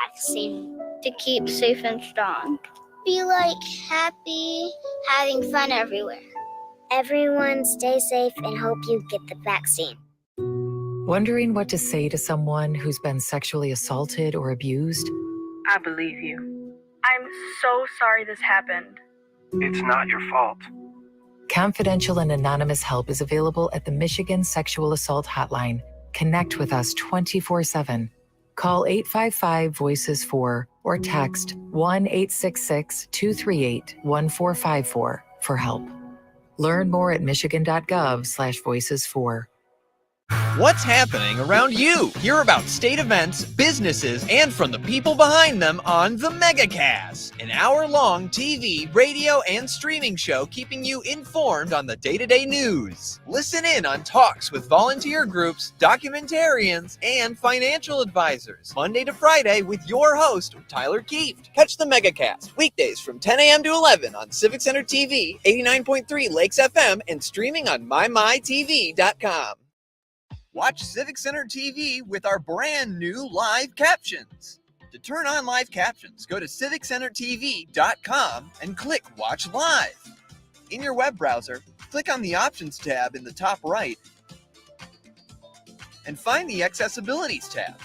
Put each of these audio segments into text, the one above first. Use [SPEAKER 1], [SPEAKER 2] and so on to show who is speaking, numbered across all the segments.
[SPEAKER 1] vaccine to keep safe and strong. Be like happy, having fun everywhere. Everyone stay safe and hope you get the vaccine.
[SPEAKER 2] Wondering what to say to someone who's been sexually assaulted or abused?
[SPEAKER 3] I believe you. I'm so sorry this happened.
[SPEAKER 4] It's not your fault.
[SPEAKER 2] Confidential and anonymous help is available at the Michigan Sexual Assault Hotline. Connect with us 24/7. Call 855-VOICES-4 or text 1-866-238-1454 for help. Learn more at michigan.gov/voices4.
[SPEAKER 5] What's happening around you? Hear about state events, businesses, and from the people behind them on the Megacast, an hour-long TV, radio, and streaming show keeping you informed on the day-to-day news. Listen in on talks with volunteer groups, documentarians, and financial advisors, Monday to Friday with your host, Tyler Kieft. Catch the Megacast weekdays from 10 a.m. to 11 on Civic Center TV, 89.3 Lakes FM, and streaming on mymytv.com. Watch Civic Center TV with our brand new live captions. To turn on live captions, go to civiccentertv.com and click Watch Live. In your web browser, click on the Options tab in the top right and find the Accessibilities tab.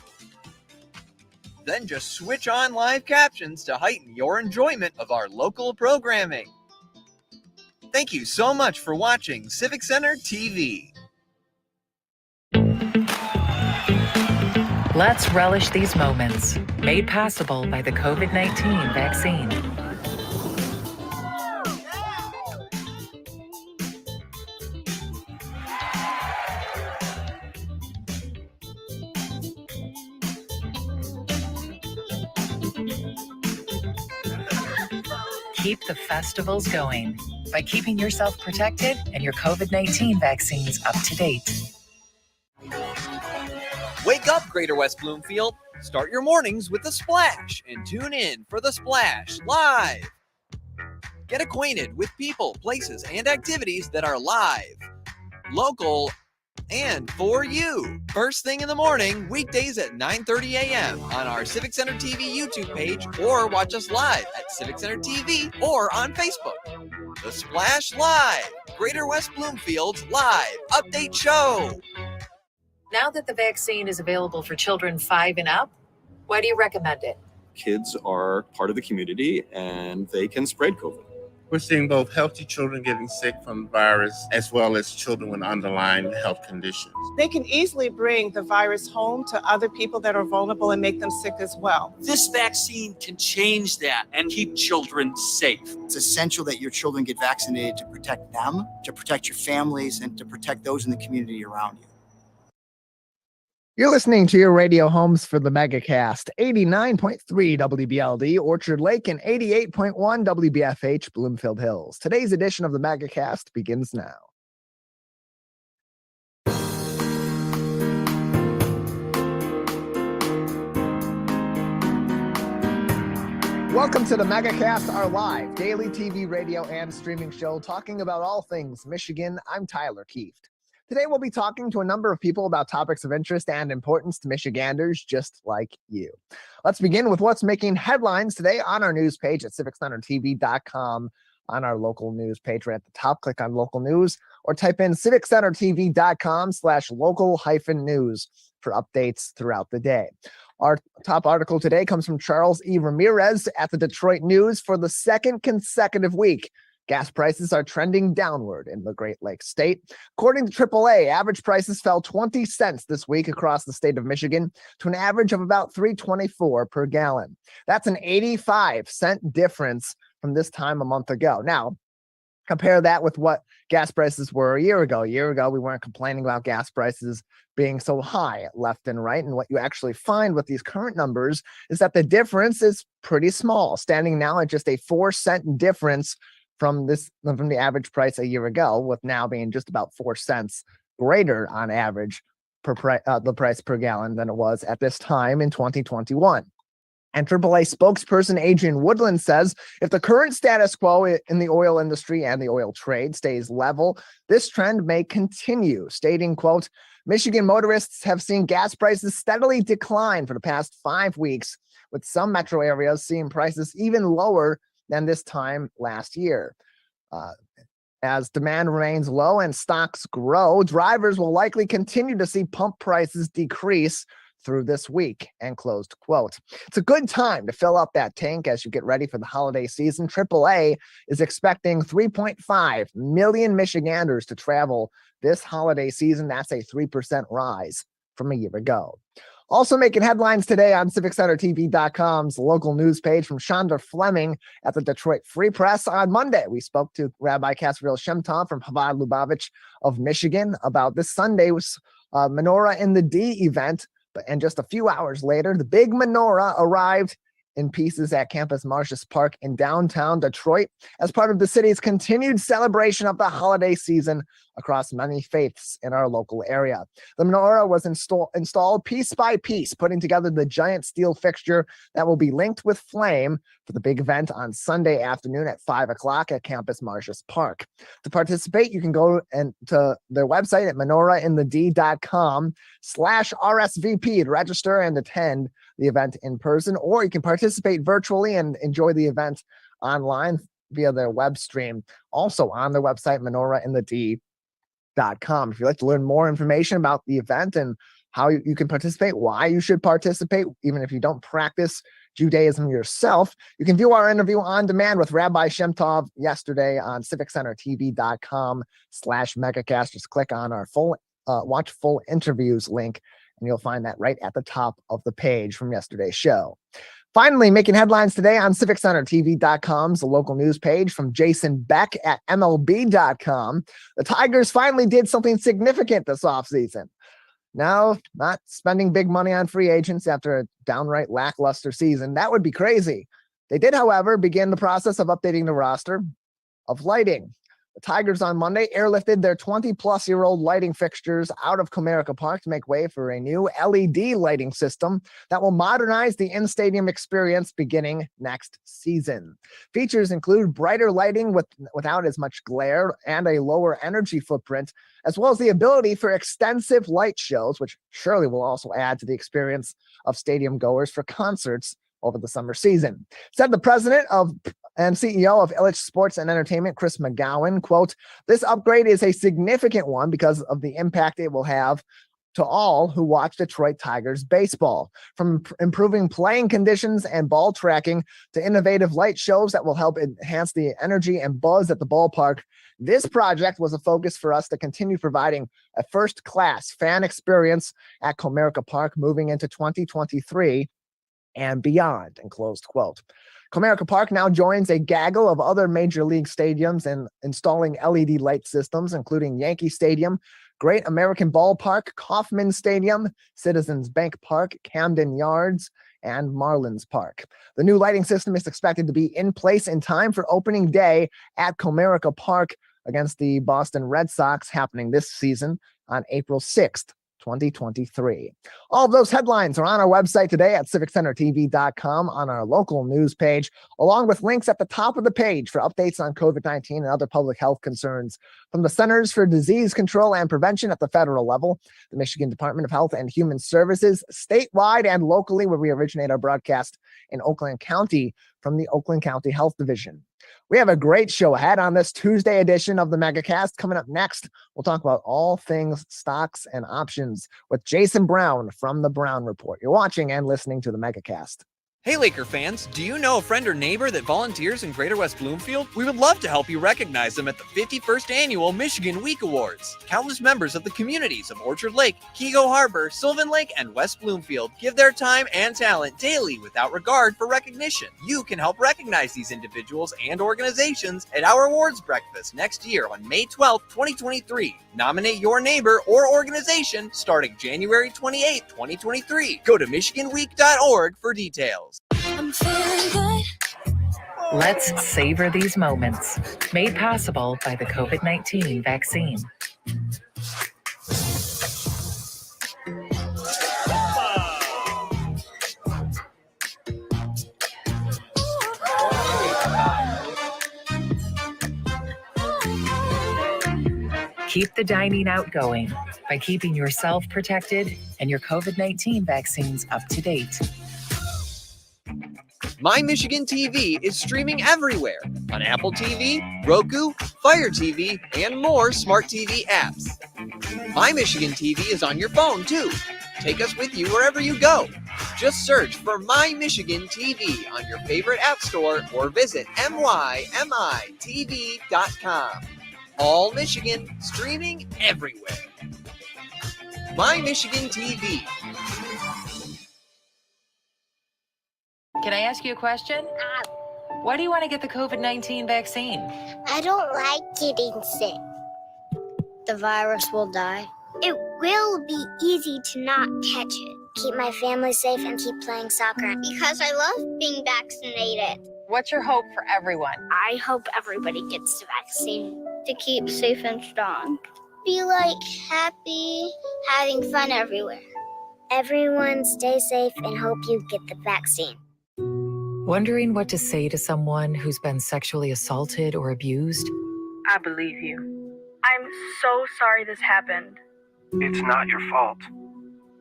[SPEAKER 5] Then just switch on live captions to heighten your enjoyment of our local programming. Thank you so much for watching Civic Center TV.
[SPEAKER 2] Let's relish these moments, made possible by the COVID-19 vaccine. Keep the festivals going by keeping yourself protected and your COVID-19 vaccines up to date.
[SPEAKER 5] Wake up, Greater West Bloomfield. Start your mornings with The Splash and tune in for The Splash Live. Get acquainted with people, places, and activities that are live, local, and for you. First thing in the morning, weekdays at 9:30 a.m. on our Civic Center TV YouTube page, or watch us live at Civic Center TV or on Facebook. The Splash Live, Greater West Bloomfield's live update show.
[SPEAKER 2] Now that the vaccine is available for children 5 and up, why do you recommend it?
[SPEAKER 6] Kids are part of the community and they can spread COVID.
[SPEAKER 7] We're seeing both healthy children getting sick from the virus as well as children with underlying health conditions.
[SPEAKER 8] They can easily bring the virus home to other people that are vulnerable and make them sick as well.
[SPEAKER 9] This vaccine can change that and keep children safe.
[SPEAKER 10] It's essential that your children get vaccinated to protect them, to protect your families, and to protect those in the community around you.
[SPEAKER 11] You're listening to your radio homes for the Megacast, 89.3 WBLD, Orchard Lake, and 88.1 WBFH, Bloomfield Hills. Today's edition of the Megacast begins now. Welcome to the Megacast, our live daily TV, radio, and streaming show talking about all things Michigan. I'm Tyler Kieft. Today, we'll be talking to a number of people about topics of interest and importance to Michiganders just like you. Let's begin with what's making headlines today on our news page at civiccentertv.com. On our local news page right at the top, click on local news or type in civiccentertv.com/local-news for updates throughout the day. Our top article today comes from Charles E. Ramirez at the Detroit News. For the second consecutive week, gas prices are trending downward in the Great Lakes state. According to AAA, average prices fell 20 cents this week across the state of Michigan to an average of about $3.24 per gallon. That's an 85-cent difference from this time a month ago. Now, compare that with what gas prices were a year ago. A year ago, we weren't complaining about gas prices being so high left and right. And what you actually find with these current numbers is that the difference is pretty small, standing now at just a 4-cent difference from the average price a year ago, with now being just about 4 cents greater on average the price per gallon than it was at this time in 2021. And AAA spokesperson Adrian Woodland says if the current status quo in the oil industry and the oil trade stays level, this trend may continue, stating, quote, Michigan motorists have seen gas prices steadily decline for the past 5 weeks, with some metro areas seeing prices even lower than this time last year. As demand remains low and stocks grow, drivers will likely continue to see pump prices decrease through this week, end closed quote. It's a good time to fill up that tank as you get ready for the holiday season. AAA is expecting 3.5 million Michiganders to travel this holiday season. That's a 3% rise from a year ago. Also making headlines today on CivicCenterTV.com's local news page from Shonda Fleming at the Detroit Free Press on Monday. We spoke to Rabbi Kasriel Shemtov from Chabad Lubavitch of Michigan about this Sunday's Menorah in the D event. And just a few hours later, the big menorah arrived in pieces at Campus Martius Park in downtown Detroit as part of the city's continued celebration of the holiday season across many faiths in our local area. The menorah was installed piece by piece, putting together the giant steel fixture that will be linked with flame for the big event on Sunday afternoon at 5 o'clock at Campus Martius Park. To participate, you can go to their website at menorahinthed.com/RSVP to register and attend the event in person, or you can participate virtually and enjoy the event online via their web stream, also on their website, menorahinthed.com. If you'd like to learn more information about the event and how you can participate, why you should participate, even if you don't practice Judaism yourself, you can view our interview on demand with Rabbi Shemtov yesterday on CivicCenterTV.com/Megacast. Just click on our watch full interviews link, and you'll find that right at the top of the page from yesterday's show. Finally, making headlines today on CivicCenterTV.com's local news page from Jason Beck at MLB.com. The Tigers finally did something significant this offseason. Now, not spending big money on free agents after a downright lackluster season. That would be crazy. They did, however, begin the process of updating the roster of lighting. The Tigers on Monday airlifted their 20-plus-year-old lighting fixtures out of Comerica Park to make way for a new LED lighting system that will modernize the in-stadium experience beginning next season. Features include brighter lighting without as much glare and a lower energy footprint, as well as the ability for extensive light shows, which surely will also add to the experience of stadium goers for concerts over the summer season. Said the president and CEO of Illich Sports and Entertainment, Chris McGowan, quote, "This upgrade is a significant one because of the impact it will have to all who watch Detroit Tigers baseball. From improving playing conditions and ball tracking to innovative light shows that will help enhance the energy and buzz at the ballpark, this project was a focus for us to continue providing a first-class fan experience at Comerica Park moving into 2023 and beyond," and closed quote. Comerica Park now joins a gaggle of other major league stadiums in installing LED light systems, including Yankee Stadium, Great American Ballpark, Kauffman Stadium, Citizens Bank Park, Camden Yards, and Marlins Park. The new lighting system is expected to be in place in time for opening day at Comerica Park against the Boston Red Sox, happening this season on April 6th. 2023. All of those headlines are on our website today at CivicCenterTV.com on our local news page, along with links at the top of the page for updates on COVID-19 and other public health concerns from the Centers for Disease Control and Prevention at the federal level, the Michigan Department of Health and Human Services, statewide and locally, where we originate our broadcast in Oakland County from the Oakland County Health Division. We have a great show ahead on this Tuesday edition of the Megacast. Coming up next, we'll talk about all things stocks and options with Jason Brown from the Brown Report. You're watching and listening to the Megacast.
[SPEAKER 5] Hey Laker fans, do you know a friend or neighbor that volunteers in Greater West Bloomfield? We would love to help you recognize them at the 51st Annual Michigan Week Awards. Countless members of the communities of Orchard Lake, Kego Harbor, Sylvan Lake, and West Bloomfield give their time and talent daily without regard for recognition. You can help recognize these individuals and organizations at our awards breakfast next year on May 12th, 2023. Nominate your neighbor or organization starting January 28th, 2023. Go to MichiganWeek.org for details.
[SPEAKER 12] I'm feeling good.
[SPEAKER 2] Let's savor these moments. Made possible by the COVID-19 vaccine. Keep the dining out going by keeping yourself protected and your COVID-19 vaccines up to date.
[SPEAKER 5] My Michigan TV is streaming everywhere on Apple TV, Roku, Fire TV, and more smart TV apps. My Michigan TV is on your phone too. Take us with you wherever you go. Just search for My Michigan TV on your favorite app store or visit mymitv.com. All Michigan, streaming everywhere. My Michigan TV.
[SPEAKER 2] Can I ask you a question? Why do you want to get the COVID-19 vaccine?
[SPEAKER 1] I don't like getting sick. The virus will die. It will be easy to not catch it. Keep my family safe and keep playing soccer. Because I love being vaccinated.
[SPEAKER 2] What's your hope for everyone?
[SPEAKER 1] I hope everybody gets the vaccine. To keep safe and strong. Be like happy, having fun everywhere. Everyone stay safe and hope you get the vaccine.
[SPEAKER 2] Wondering what to say to someone who's been sexually assaulted or abused?
[SPEAKER 3] I believe you. I'm so sorry this happened.
[SPEAKER 4] It's not your fault.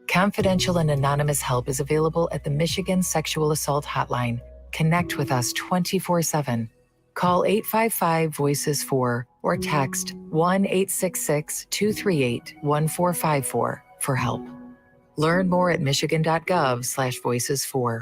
[SPEAKER 2] Confidential and anonymous help is available at the Michigan Sexual Assault Hotline. Connect with us 24/7. Call 855-VOICES-4 or text 1-866-238-1454 for help. Learn more at michigan.gov/voices4.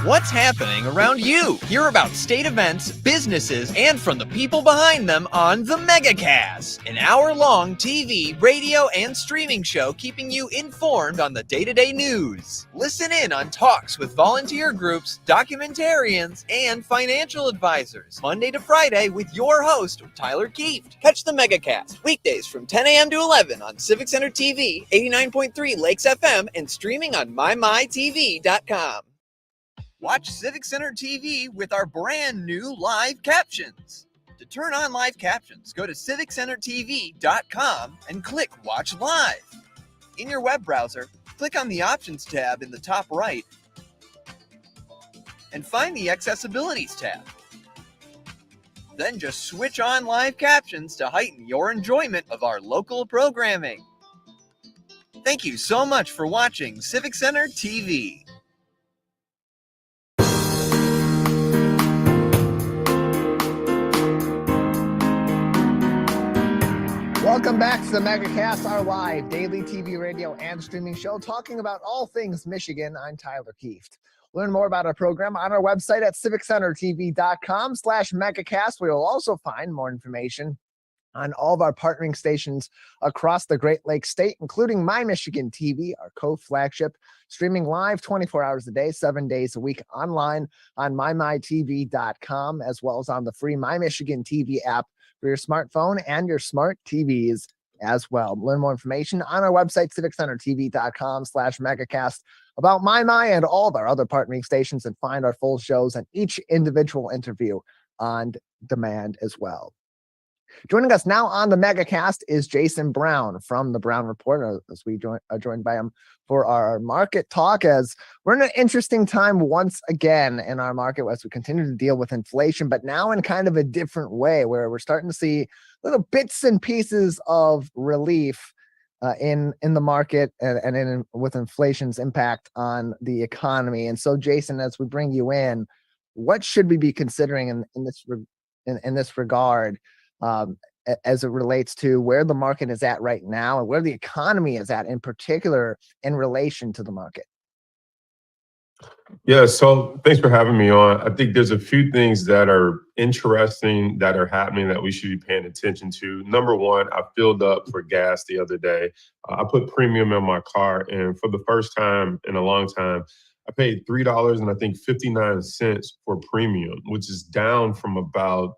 [SPEAKER 5] What's happening around you? Hear about state events, businesses, and from the people behind them on the Megacast, an hour-long TV, radio, and streaming show keeping you informed on the day-to-day news. Listen in on talks with volunteer groups, documentarians, and financial advisors, Monday to Friday with your host, Tyler Kieft. Catch the Megacast weekdays from 10 a.m. to 11 on Civic Center TV, 89.3 Lakes FM, and streaming on mymytv.com. Watch Civic Center TV with our brand new live captions. To turn on live captions, go to civiccentertv.com and click Watch Live. In your web browser, click on the Options tab in the top right and find the Accessibilities tab. Then just switch on live captions to heighten your enjoyment of our local programming. Thank you so much for watching Civic Center TV.
[SPEAKER 11] Welcome back to the Megacast, our live daily TV, radio, and streaming show talking about all things Michigan. I'm Tyler Kieft. Learn more about our program on our website at civiccentertv.com/Megacast. We will also find more information on all of our partnering stations across the Great Lakes state, including My Michigan TV, our co-flagship, streaming live 24 hours a day, 7 days a week online on mymytv.com, as well as on the free My Michigan TV app for your smartphone and your smart TVs as well. Learn more information on our website, civiccentertv.com/Megacast, about My and all of our other partnering stations, and find our full shows and each individual interview on demand as well. Joining us now on the Megacast is Jason Brown from the Brown Report, as we are joined by him for our market talk, as we're in an interesting time once again in our market as we continue to deal with inflation, but now in kind of a different way, where we're starting to see little bits and pieces of relief in the market and with inflation's impact on the economy. And so, Jason, as we bring you in, what should we be considering in this regard? As it relates to where the market is at right now and where the economy is at in particular in relation to the market?
[SPEAKER 13] Yeah, so thanks for having me on. I think there's a few things that are interesting that are happening that we should be paying attention to. Number one, I filled up for gas the other day. I put premium in my car, and for the first time in a long time, I paid $3 and I think 59 cents for premium, which is down from about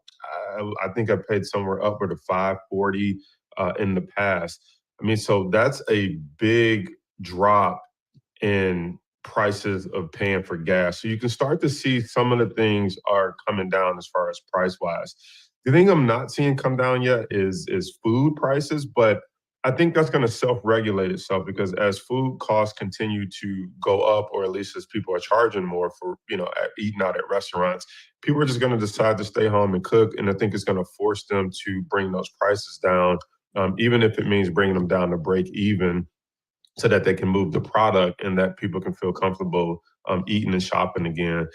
[SPEAKER 13] I think I paid somewhere upward of $5.40 in the past. I mean, so that's a big drop in prices of paying for gas. So you can start to see some of the things are coming down as far as price wise. The thing I'm not seeing come down yet is food prices, but I think that's going to self-regulate itself, because as food costs continue to go up, or at least as people are charging more for, eating out at restaurants, people are just going to decide to stay home and cook. And I think it's going to force them to bring those prices down, even if it means bringing them down to break even, so that they can move the product and that people can feel comfortable eating and shopping again.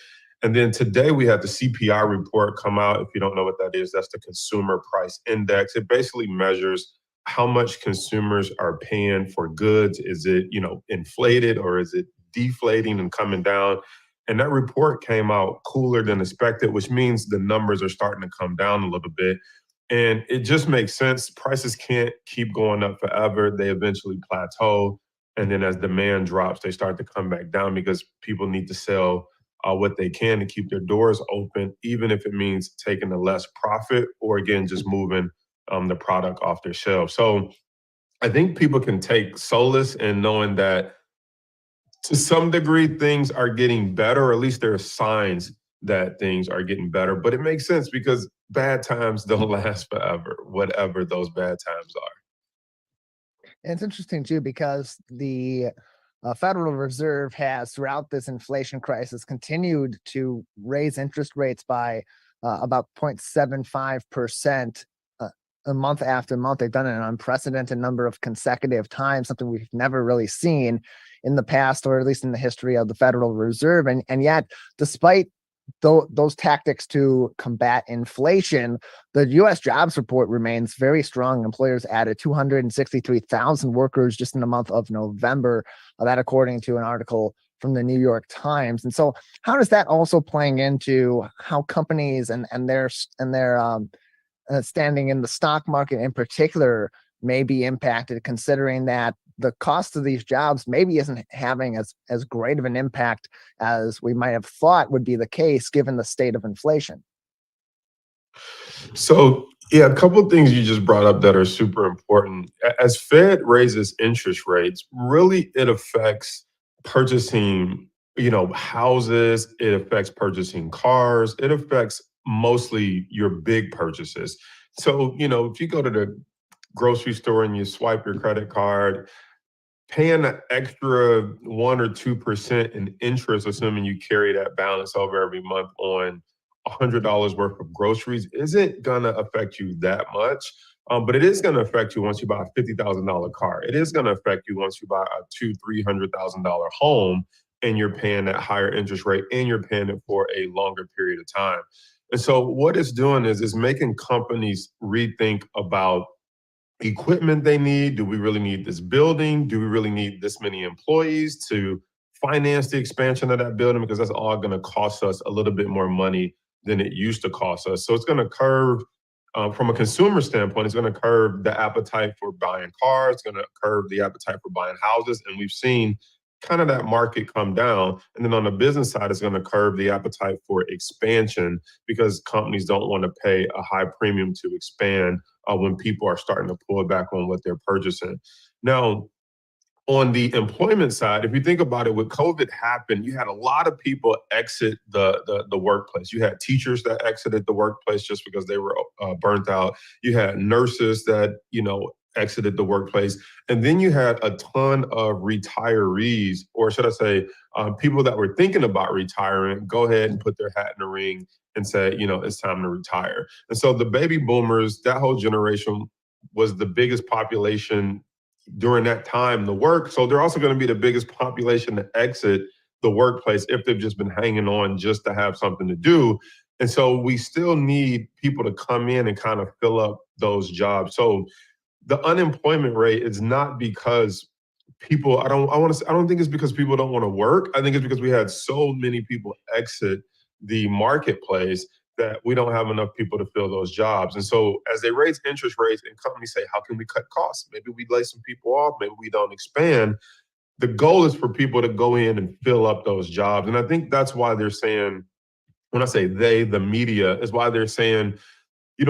[SPEAKER 13] And then today we had the CPI report come out. If you don't know what that is, that's the Consumer Price Index. It basically measures how much consumers are paying for goods. Is it, inflated, or is it deflating and coming down? And that report came out cooler than expected, which means the numbers are starting to come down a little bit. And it just makes sense. Prices can't keep going up forever. They eventually plateau. And then as demand drops, they start to come back down because people need to sell what they can to keep their doors open, even if it means taking a less profit or, again, just moving the product off their shelves. So I think people can take solace in knowing that to some degree things are getting better, or at least there are signs that things are getting better. But it makes sense because bad times don't last forever, whatever those bad times are.
[SPEAKER 11] And it's interesting too because the Federal Reserve has, throughout this inflation crisis, continued to raise interest rates by about 0.75% a month after month. They've done it an unprecedented number of consecutive times, something we've never really seen in the past, or at least in the history of the Federal Reserve. And yet, despite those tactics to combat inflation, the U.S. jobs report remains very strong. Employers added 263,000 workers just in the month of November, that according to an article from the New York Times. And so how does that also playing into how companies and their standing in the stock market in particular may be impacted, considering that the cost of these jobs maybe isn't having as great of an impact as we might have thought would be the case given the state of inflation?
[SPEAKER 13] So, yeah, a couple of things you just brought up that are super important. As Fed raises interest rates, really it affects purchasing, houses, it affects purchasing cars, it affects mostly your big purchases. So, if you go to the grocery store and you swipe your credit card, paying an extra 1 or 2% in interest, assuming you carry that balance over every month on $100 worth of groceries, isn't going to affect you that much. But it is going to affect you once you buy a $50,000 car. It is going to affect you once you buy a $200,000-$300,000 home and you're paying that higher interest rate and you're paying it for a longer period of time. And so what it's doing is making companies rethink about equipment they need. Do we really need this building? Do we really need this many employees to finance the expansion of that building? Because that's all going to cost us a little bit more money than it used to cost us. So it's going to curve, from a consumer standpoint, it's going to curb the appetite for buying cars. It's going to curb the appetite for buying houses. And we've seen kind of that market come down. And then on the business side, it's going to curb the appetite for expansion because companies don't want to pay a high premium to expand when people are starting to pull back on what they're purchasing. Now, on the employment side, if you think about it, when COVID happened, you had a lot of people exit the workplace. You had teachers that exited the workplace just because they were burnt out. You had nurses that, exited the workplace. And then you had a ton of retirees, or should I say, people that were thinking about retiring, go ahead and put their hat in the ring and say, it's time to retire. And so the baby boomers, that whole generation was the biggest population during that time to work. So they're also going to be the biggest population to exit the workplace if they've just been hanging on just to have something to do. And so we still need people to come in and kind of fill up those jobs. So the unemployment rate is not because people, I don't think it's because people don't want to work. I think it's because we had so many people exit the marketplace that we don't have enough people to fill those jobs. And so as they raise interest rates and companies say, how can we cut costs? Maybe we lay some people off, maybe we don't expand. The goal is for people to go in and fill up those jobs. And I think that's why they're saying, when I say they, the media, is why they're saying,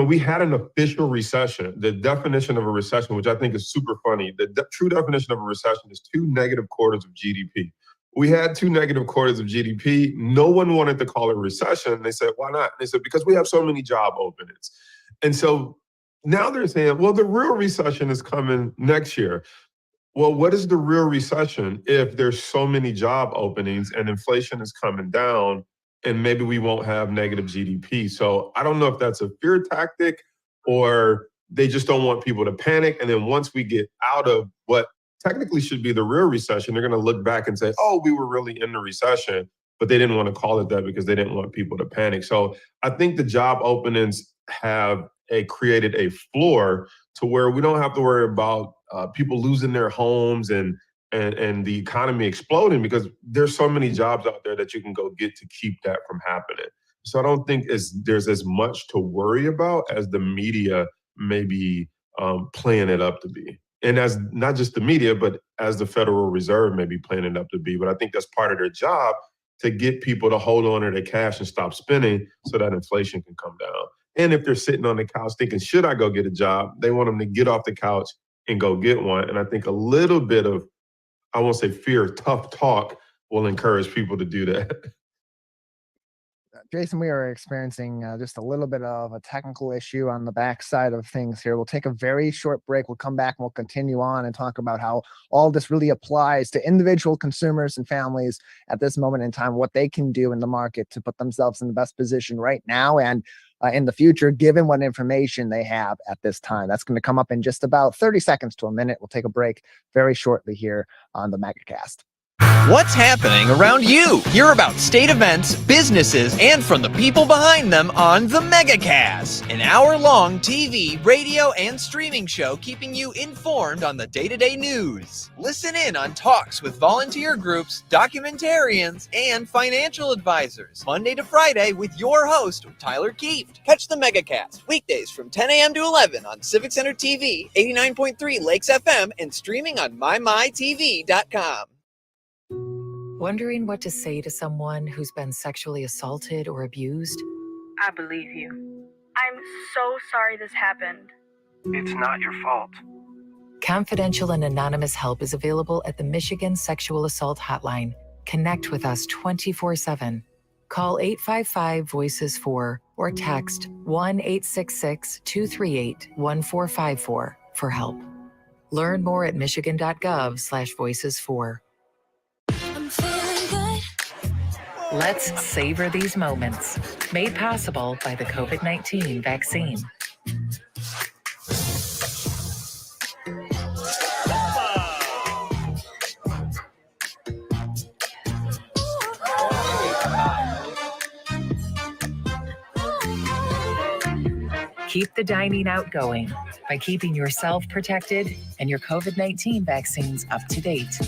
[SPEAKER 13] we had an official recession. The definition of a recession, which I think is super funny, the true definition of a recession is 2 negative quarters of GDP. We had 2 negative quarters of GDP. No one wanted to call it a recession. They said, why not? They said, because we have so many job openings. And so now they're saying, well, the real recession is coming next year. Well, what is the real recession if there's so many job openings and inflation is coming down and maybe we won't have negative GDP? So I don't know if that's a fear tactic or they just don't want people to panic. And then once we get out of what technically should be the real recession. They're going to look back and say, oh, we were really in the recession, but they didn't want to call it that because they didn't want people to panic. So I think the job openings have created a floor to where we don't have to worry about people losing their homes and the economy exploding, because there's so many jobs out there that you can go get to keep that from happening. So I don't think there's as much to worry about as the media may be playing it up to be. And as not just the media, but as the Federal Reserve may be playing it up to be. But I think that's part of their job, to get people to hold on to their cash and stop spending so that inflation can come down. And if they're sitting on the couch thinking, should I go get a job? They want them to get off the couch and go get one. And I think a little bit of, I won't say fear, tough talk will encourage people to do that.
[SPEAKER 11] Jason, we are experiencing just a little bit of a technical issue on the backside of things here. We'll take a very short break. We'll come back and we'll continue on and talk about how all this really applies to individual consumers and families at this moment in time, what they can do in the market to put themselves in the best position right now and in the future, given what information they have at this time. That's going to come up in just about 30 seconds to a minute. We'll take a break very shortly here on the Megacast.
[SPEAKER 5] What's happening around you? Hear about state events, businesses, and from the people behind them on the Megacast, an hour-long TV, radio, and streaming show keeping you informed on the day-to-day news. Listen in on talks with volunteer groups, documentarians, and financial advisors, Monday to Friday with your host, Tyler Kieft. Catch the Megacast weekdays from 10 a.m. to 11 on Civic Center TV, 89.3 Lakes FM, and streaming on mymytv.com.
[SPEAKER 2] Wondering what to say to someone who's been sexually assaulted or abused?
[SPEAKER 3] I believe you. I'm so sorry this happened.
[SPEAKER 4] It's not your fault.
[SPEAKER 2] Confidential and anonymous help is available at the Michigan Sexual Assault Hotline. Connect with us 24/7. Call 855-VOICES-4 or text 1-866-238-1454 for help. Learn more at michigan.gov/voices4. Let's savor these moments. Made possible by the COVID-19 vaccine. Keep the dining out going by keeping yourself protected and your COVID-19 vaccines up to date.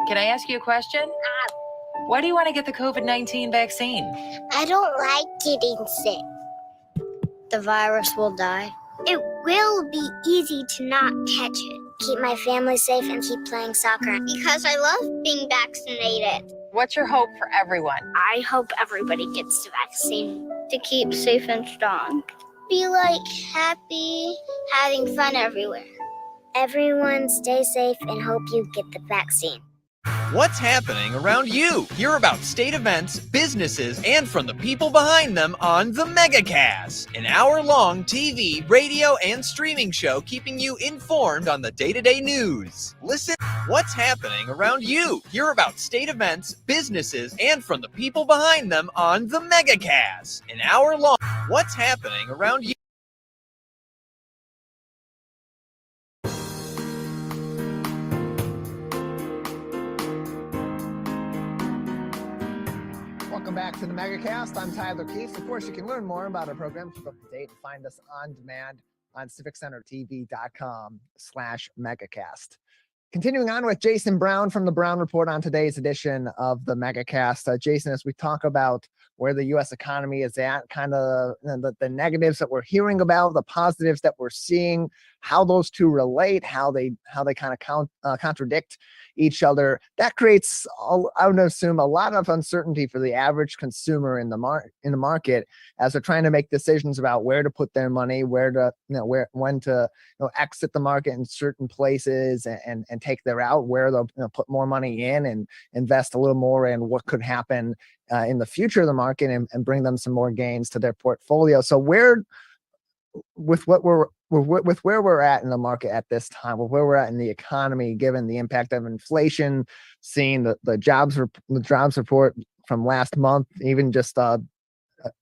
[SPEAKER 2] Can I ask you a question? Why do you want to get the COVID-19 vaccine?
[SPEAKER 1] I don't like getting sick. The virus will die. It will be easy to not catch it. Keep my family safe and keep playing soccer because I love being vaccinated.
[SPEAKER 2] What's your hope for everyone?
[SPEAKER 1] I hope everybody gets the vaccine to keep safe and strong. Be happy, having fun everywhere. Everyone stay safe and hope you get the vaccine.
[SPEAKER 5] What's happening around you? Hear about state events, businesses, and from the people behind them on the Megacast, an hour-long TV, radio, and streaming show keeping you informed on the day-to-day news. Listen, what's happening around you? Hear about state events, businesses, and from the people behind them on the Megacast, an hour-long. What's happening around you?
[SPEAKER 11] Welcome back to the Megacast. I'm Tyler Keith. Of course, you can learn more about our program, keep up to date, and find us on demand on civiccentertv.com/megacast. Continuing on with Jason Brown from the Brown Report on today's edition of the Megacast. Jason, as we talk about where the U.S. economy is at, kind of the negatives that we're hearing about, the positives that we're seeing, how those two relate, how they kind of contradict each other. That creates, I would assume, a lot of uncertainty for the average consumer in the market as they're trying to make decisions about where to put their money, when to exit the market in certain places and take their out, where they'll put more money in and invest a little more in what could happen in the future of the market and bring them some more gains to their portfolio. So where we're at in the market at this time, with where we're at in the economy, given the impact of inflation, seeing the jobs report from last month, even just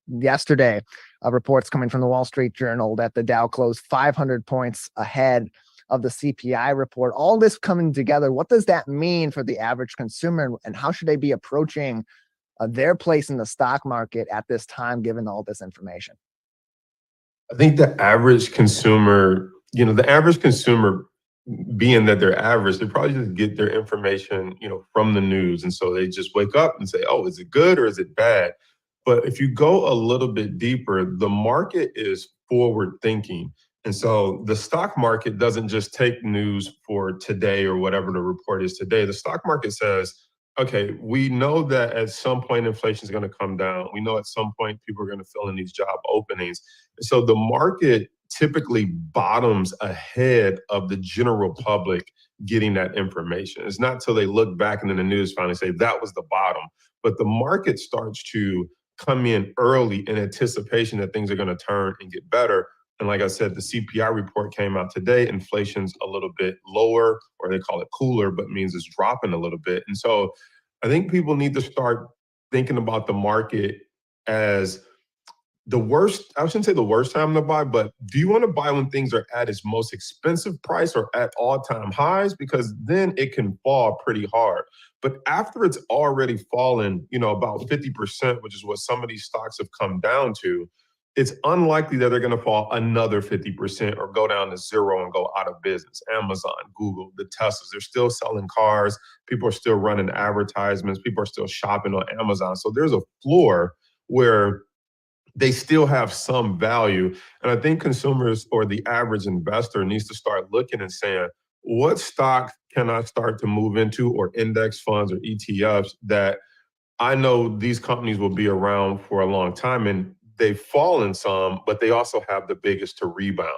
[SPEAKER 11] yesterday, reports coming from the Wall Street Journal that the Dow closed 500 points ahead of the CPI report. All this coming together, what does that mean for the average consumer, and how should they be approaching their place in the stock market at this time, given all this information?
[SPEAKER 13] I think the average consumer, the average consumer, being that they're average, they probably just get their information, from the news. And so they just wake up and say, oh, is it good or is it bad? But if you go a little bit deeper, the market is forward thinking. And so the stock market doesn't just take news for today or whatever the report is today. The stock market says, okay, we know that at some point inflation is going to come down. We know at some point people are going to fill in these job openings. And so the market typically bottoms ahead of the general public getting that information. It's not till they look back and then the news finally say that was the bottom. But the market starts to come in early in anticipation that things are going to turn and get better. And like I said, the CPI report came out today. Inflation's a little bit lower, or they call it cooler, but means it's dropping a little bit. And so I think people need to start thinking about the market as the worst. I shouldn't say the worst time to buy, but do you want to buy when things are at its most expensive price or at all-time highs? Because then it can fall pretty hard. But after it's already fallen, about 50%, which is what some of these stocks have come down to, it's unlikely that they're going to fall another 50% or go down to zero and go out of business. Amazon, Google, the Teslas, they're still selling cars. People are still running advertisements. People are still shopping on Amazon. So there's a floor where they still have some value. And I think consumers or the average investor needs to start looking and saying, what stock can I start to move into, or index funds or ETFs that I know these companies will be around for a long time, and they've fallen some, but they also have the biggest to rebound.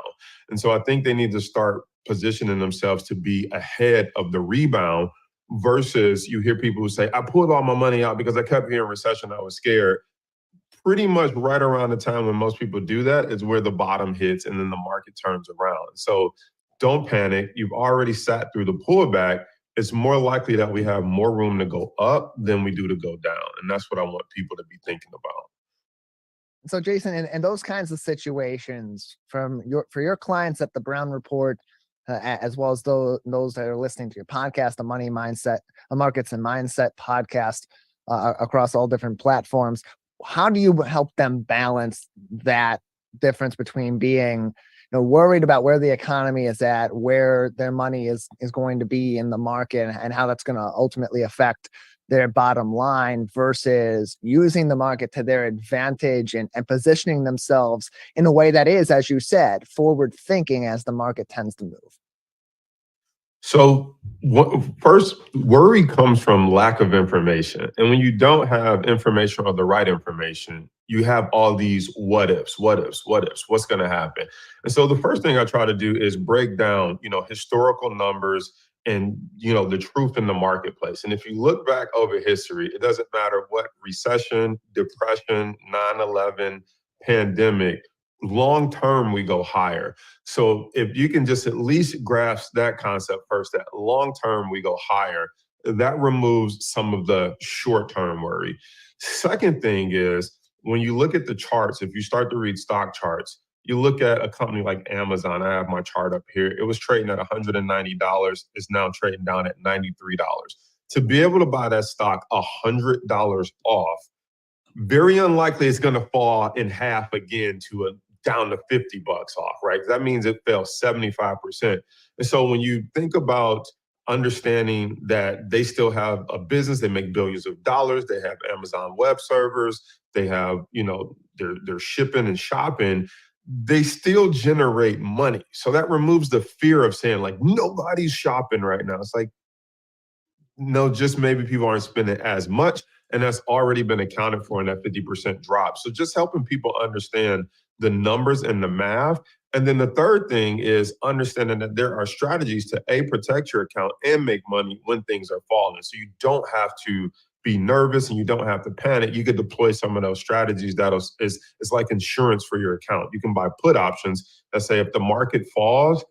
[SPEAKER 13] And so I think they need to start positioning themselves to be ahead of the rebound versus you hear people who say, I pulled all my money out because I kept hearing recession, I was scared. Pretty much right around the time when most people do that is where the bottom hits and then the market turns around. So don't panic. You've already sat through the pullback. It's more likely that we have more room to go up than we do to go down. And that's what I want people to be thinking about.
[SPEAKER 11] So, Jason, in those kinds of situations, for your clients at the Brown Report, as well as those that are listening to your podcast, the Money Mindset, the Markets and Mindset podcast, across all different platforms, how do you help them balance that difference between being worried about where the economy is at, where their money is going to be in the market, and how that's going to ultimately affect their bottom line, versus using the market to their advantage and positioning themselves in a way that is, as you said, forward thinking as the market tends to move?
[SPEAKER 13] So first, worry comes from lack of information. And when you don't have information or the right information, you have all these what ifs, what's going to happen. And so the first thing I try to do is break down, historical numbers and, the truth in the marketplace. And if you look back over history, it doesn't matter what recession, depression, 9/11, pandemic, long term, we go higher. So if you can just at least grasp that concept first, that long term, we go higher, that removes some of the short term worry. Second thing is, when you look at the charts, if you start to read stock charts, you look at a company like Amazon. I have my chart up here. It was trading at $190. It's now trading down at $93. To be able to buy that stock $100 off, very unlikely it's going to fall in half again to down to $50 off, right? That means it fell 75%. And so when you think about understanding that they still have a business, they make billions of dollars, they have Amazon web servers, they have, they're shipping and shopping, they still generate money. So that removes the fear of saying like, nobody's shopping right now. It's like, no, just maybe people aren't spending as much. And that's already been accounted for in that 50% drop. So just helping people understand the numbers and the math. And then the third thing is understanding that there are strategies to protect your account and make money when things are falling. So you don't have to be nervous and you don't have to panic. You could deploy some of those strategies that is like insurance for your account. You can buy put options that say if the market falls,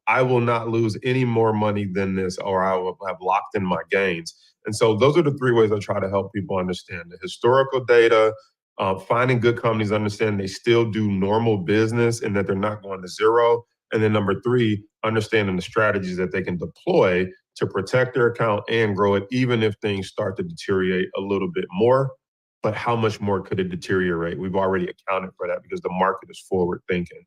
[SPEAKER 13] I will not lose any more money than this, or I will have locked in my gains. And so those are the three ways I try to help people understand the historical data, finding good companies, understand they still do normal business and that they're not going to zero, And then number three, understanding the strategies that they can deploy to protect their account and grow it, even if things start to deteriorate a little bit more. But how much more could it deteriorate? We've already accounted for that because the market is forward thinking.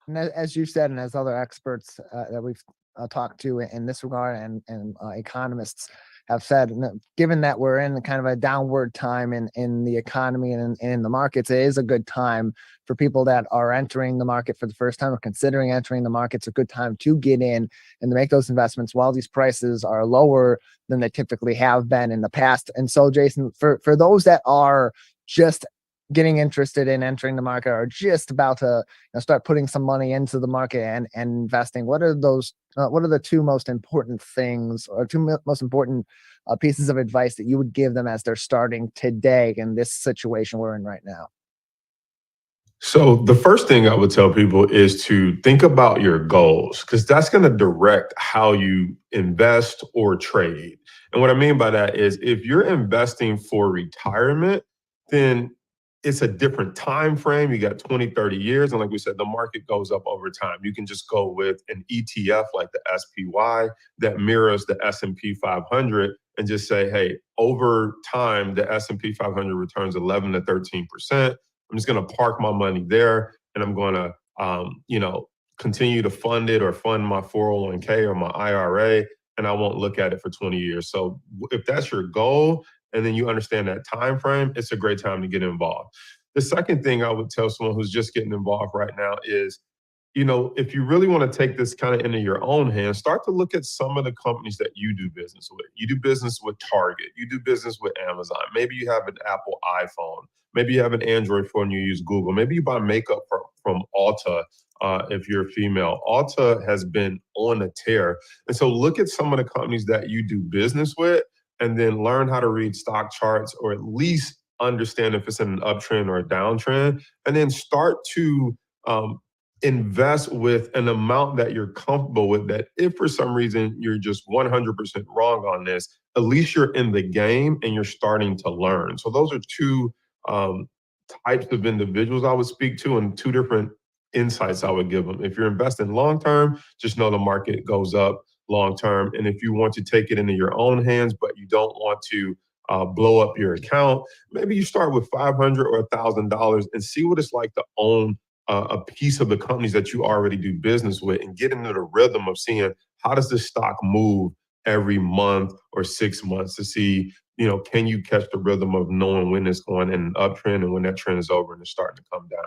[SPEAKER 11] And as you said, and as other experts that we've talked to in this regard, and economists have said, given that we're in kind of a downward time in the economy and in the markets, it is a good time for people that are entering the market for the first time or considering entering the market. It's a good time to get in and to make those investments while these prices are lower than they typically have been in the past. And so, Jason, for those that are just getting interested in entering the market or just about to start putting some money into the market and investing, what are the two most important things or most important pieces of advice that you would give them as they're starting today in this situation we're in right now?
[SPEAKER 13] So the first thing I would tell people is to think about your goals, because that's going to direct how you invest or trade. And what I mean by that is if you're investing for retirement, then it's a different time frame. You got 20, 30 years. And like we said, the market goes up over time. You can just go with an ETF like the SPY that mirrors the S&P 500 and just say, hey, over time, the S&P 500 returns 11 to 13%. I'm just going to park my money there, and I'm going to, continue to fund it or fund my 401k or my IRA, and I won't look at it for 20 years. So if that's your goal, and then you understand that time frame, it's a great time to get involved. The second thing I would tell someone who's just getting involved right now is, if you really want to take this kind of into your own hands, start to look at some of the companies that you do business with. You do business with Target. You do business with Amazon. Maybe you have an Apple iPhone. Maybe you have an Android phone, you use Google. Maybe you buy makeup from Ulta if you're a female. Ulta has been on a tear. And so look at some of the companies that you do business with and then learn how to read stock charts, or at least understand if it's in an uptrend or a downtrend, and then start to invest with an amount that you're comfortable with, that if for some reason you're just 100% wrong on this, at least you're in the game and you're starting to learn. So those are two types of individuals I would speak to, and two different insights I would give them. If you're investing long term, just know the market goes up long term. And if you want to take it into your own hands, but you don't want to blow up your account, maybe you start with $500 or $1,000 and see what it's like to own a piece of the companies that you already do business with, and get into the rhythm of seeing how does this stock move every month or 6 months to see, can you catch the rhythm of knowing when it's going in an uptrend and when that trend is over and it's starting to come down.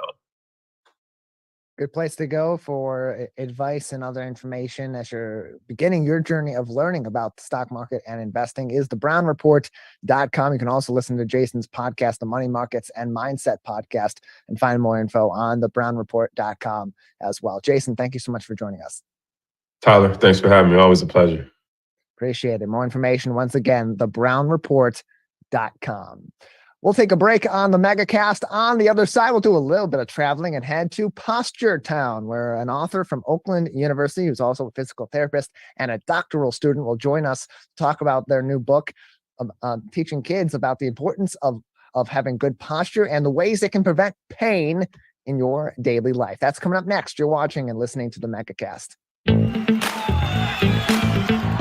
[SPEAKER 11] Good place to go for advice and other information as you're beginning your journey of learning about the stock market and investing is thebrownreport.com. You can also listen to Jason's podcast, the Money Markets and Mindset podcast, and find more info on thebrownreport.com as well. Jason, thank you so much for joining us.
[SPEAKER 13] Tyler, thanks for having me. Always a pleasure.
[SPEAKER 11] Appreciate it. More information, once again, thebrownreport.com. We'll take a break on the Megacast. On the other side, we'll do a little bit of traveling and head to Posture Town, where an author from Oakland University, who's also a physical therapist and a doctoral student, will join us to talk about their new book, teaching kids about the importance of having good posture and the ways it can prevent pain in your daily life. That's coming up next. You're watching and listening to the Megacast.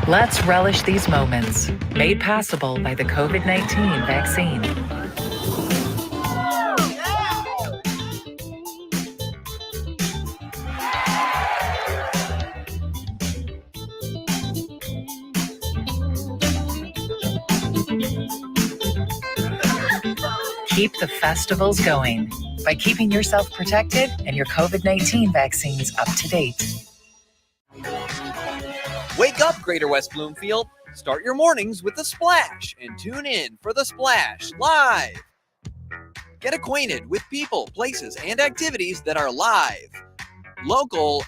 [SPEAKER 2] Let's relish these moments, made possible by the COVID-19 vaccine. Keep the festivals going by keeping yourself protected and your COVID-19 vaccines up to date.
[SPEAKER 5] Wake up, Greater West Bloomfield. Start your mornings with The Splash and tune in for The Splash Live. Get acquainted with people, places, and activities that are live, local,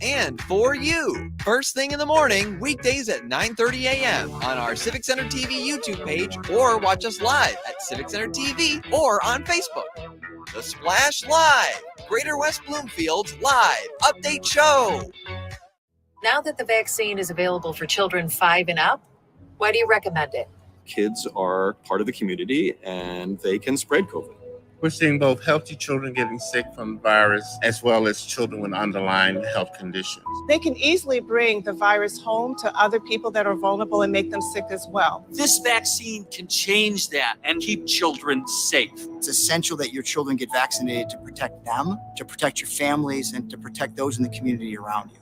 [SPEAKER 5] and for you. First thing in the morning, weekdays at 9:30 a.m. on our Civic Center TV YouTube page, or watch us live at Civic Center TV or on Facebook. The Splash Live, Greater West Bloomfield's live update show.
[SPEAKER 2] Now that the vaccine is available for children 5 and up, why do you recommend it?
[SPEAKER 6] Kids are part of the community and they can spread COVID.
[SPEAKER 7] We're seeing both healthy children getting sick from the virus as well as children with underlying health conditions.
[SPEAKER 8] They can easily bring the virus home to other people that are vulnerable and make them sick as well.
[SPEAKER 9] This vaccine can change that and keep children safe.
[SPEAKER 10] It's essential that your children get vaccinated to protect them, to protect your families, and to protect those in the community around you.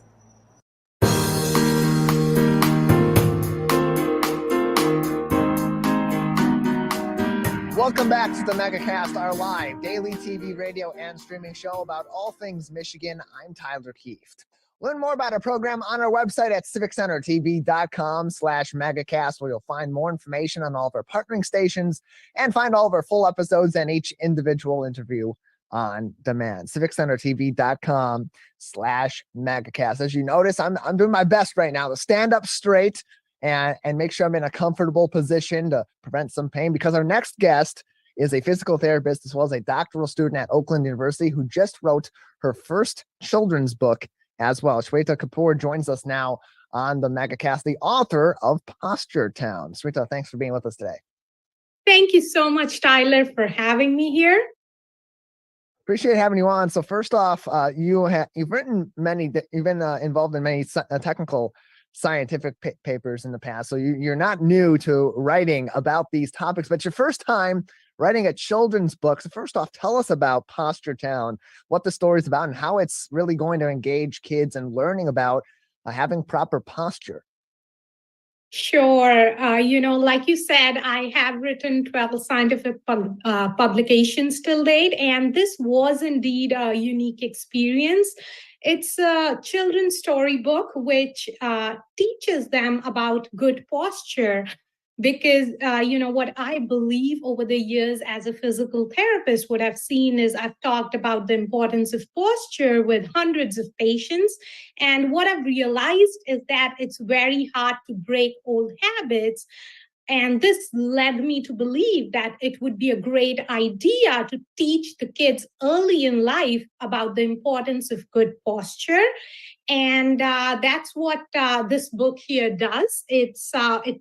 [SPEAKER 11] Welcome back to the Megacast, our live daily TV, radio, and streaming show about all things Michigan. I'm Tyler Kieft. Learn more about our program on our website at civiccentertv.com/megacast, where you'll find more information on all of our partnering stations and find all of our full episodes and each individual interview on demand. civiccentertv.com/megacast. As you notice, I'm doing my best right now to stand up straight and make sure I'm in a comfortable position to prevent some pain, because our next guest is a physical therapist as well as a doctoral student at Oakland University who just wrote her first children's book as well. Shweta Kapoor joins us now on the Megacast, the author of Posture Town. Shweta, thanks for being with us today.
[SPEAKER 14] Thank you so much, Tyler, for having me here.
[SPEAKER 11] Appreciate having you on. So first off, you've been involved in many technical scientific papers in the past, so you're not new to writing about these topics, but your first time writing a children's book. So first off, tell us about Posture Town, what the story's about, and how it's really going to engage kids in learning about having proper posture.
[SPEAKER 14] Sure. Like you said, I have written 12 scientific publications till date, and this was indeed a unique experience. It's a children's storybook which teaches them about good posture, because what I believe over the years as a physical therapist, what I've seen is I've talked about the importance of posture with hundreds of patients, and what I've realized is that it's very hard to break old habits. And this led me to believe that it would be a great idea to teach the kids early in life about the importance of good posture. And that's what this book here does. It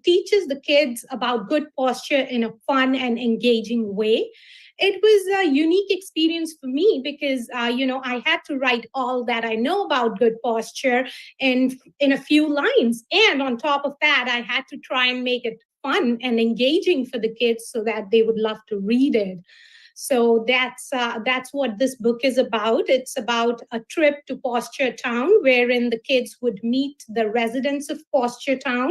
[SPEAKER 14] teaches the kids about good posture in a fun and engaging way. It was a unique experience for me because, I had to write all that I know about good posture in a few lines. And on top of that, I had to try and make it fun and engaging for the kids so that they would love to read it. So that's what this book is about. It's about a trip to Posture Town, wherein the kids would meet the residents of Posture Town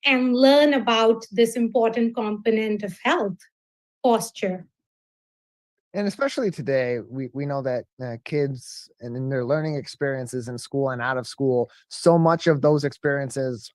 [SPEAKER 14] and learn about this important component of health, posture.
[SPEAKER 11] And especially today, we know that kids and in their learning experiences in school and out of school, so much of those experiences